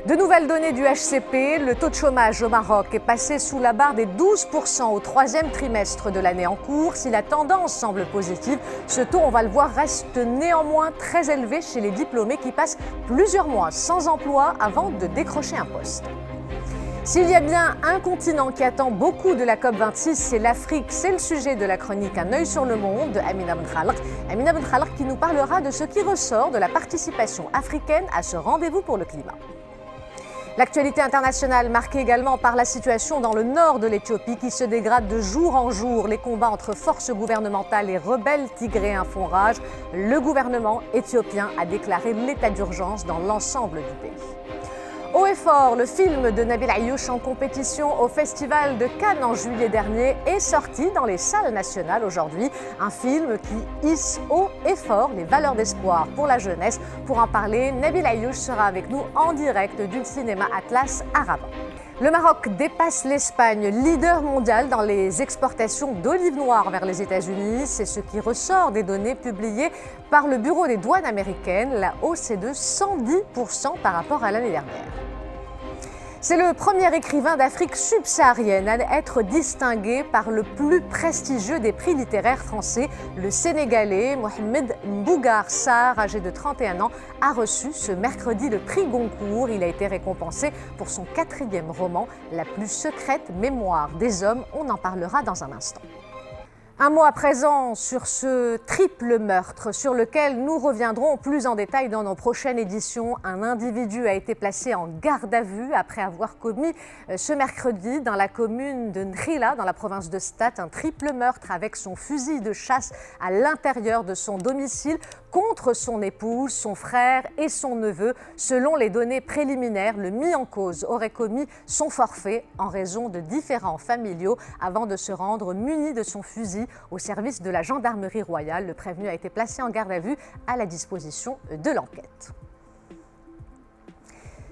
De nouvelles données du HCP, le taux de chômage au Maroc est passé sous la barre des 12% au troisième trimestre de l'année en cours. Si la tendance semble positive, ce taux, on va le voir, reste néanmoins très élevé chez les diplômés qui passent plusieurs mois sans emploi avant de décrocher un poste. S'il y a bien un continent qui attend beaucoup de la COP26, c'est l'Afrique. C'est le sujet de la chronique Un œil sur le monde de Amina Benkhalq. Amina Benkhalq qui nous parlera de ce qui ressort de la participation africaine à ce rendez-vous pour le climat. L'actualité internationale marquée également par la situation dans le nord de l'Éthiopie qui se dégrade de jour en jour. Les combats entre forces gouvernementales et rebelles tigréens font rage. Le gouvernement éthiopien a déclaré l'état d'urgence dans l'ensemble du pays. Haut et fort, le film de Nabil Ayouch en compétition au Festival de Cannes en juillet dernier est sorti dans les salles nationales aujourd'hui. Un film qui hisse haut et fort les valeurs d'espoir pour la jeunesse. Pour en parler, Nabil Ayouch sera avec nous en direct du cinéma Atlas à Rabat. Le Maroc dépasse l'Espagne, leader mondial dans les exportations d'olives noires vers les États-Unis. C'est ce qui ressort des données publiées par le Bureau des douanes américaines. La hausse est de 110% par rapport à l'année dernière. C'est le premier écrivain d'Afrique subsaharienne à être distingué par le plus prestigieux des prix littéraires français. Le Sénégalais Mohamed Mbougar Sarr, âgé de 31 ans, a reçu ce mercredi le prix Goncourt. Il a été récompensé pour son 4e roman, La plus secrète mémoire des hommes. On en parlera dans un instant. Un mot à présent sur ce triple meurtre sur lequel nous reviendrons plus en détail dans nos prochaines éditions. Un individu a été placé en garde à vue après avoir commis ce mercredi dans la commune de Nkhila, dans la province de Stade, un triple meurtre avec son fusil de chasse à l'intérieur de son domicile contre son épouse, son frère et son neveu. Selon les données préliminaires, le mis en cause aurait commis son forfait en raison de différends familiaux avant de se rendre muni de son fusil au service de la gendarmerie royale. Le prévenu a été placé en garde à vue à la disposition de l'enquête.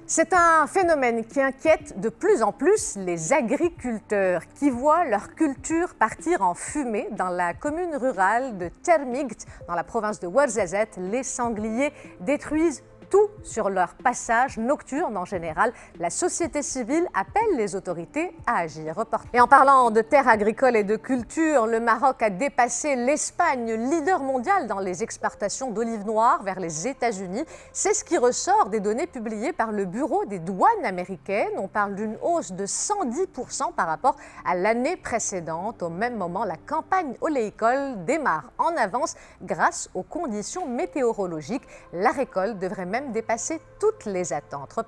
C'est un phénomène qui inquiète de plus en plus les agriculteurs qui voient leur culture partir en fumée. Dans la commune rurale de Termigt, dans la province de Ouarzazate, les sangliers détruisent tout sur leur passage nocturne en général. La société civile appelle les autorités à agir. Et en parlant de terres agricoles et de culture, le Maroc a dépassé l'Espagne, leader mondial dans les exportations d'olives noires vers les États-Unis. C'est ce qui ressort des données publiées par le Bureau des douanes américaines. On parle d'une hausse de 110% par rapport à l'année précédente. Au même moment, la campagne oléicole démarre en avance grâce aux conditions météorologiques. La récolte devrait même dépasser toutes les attentes.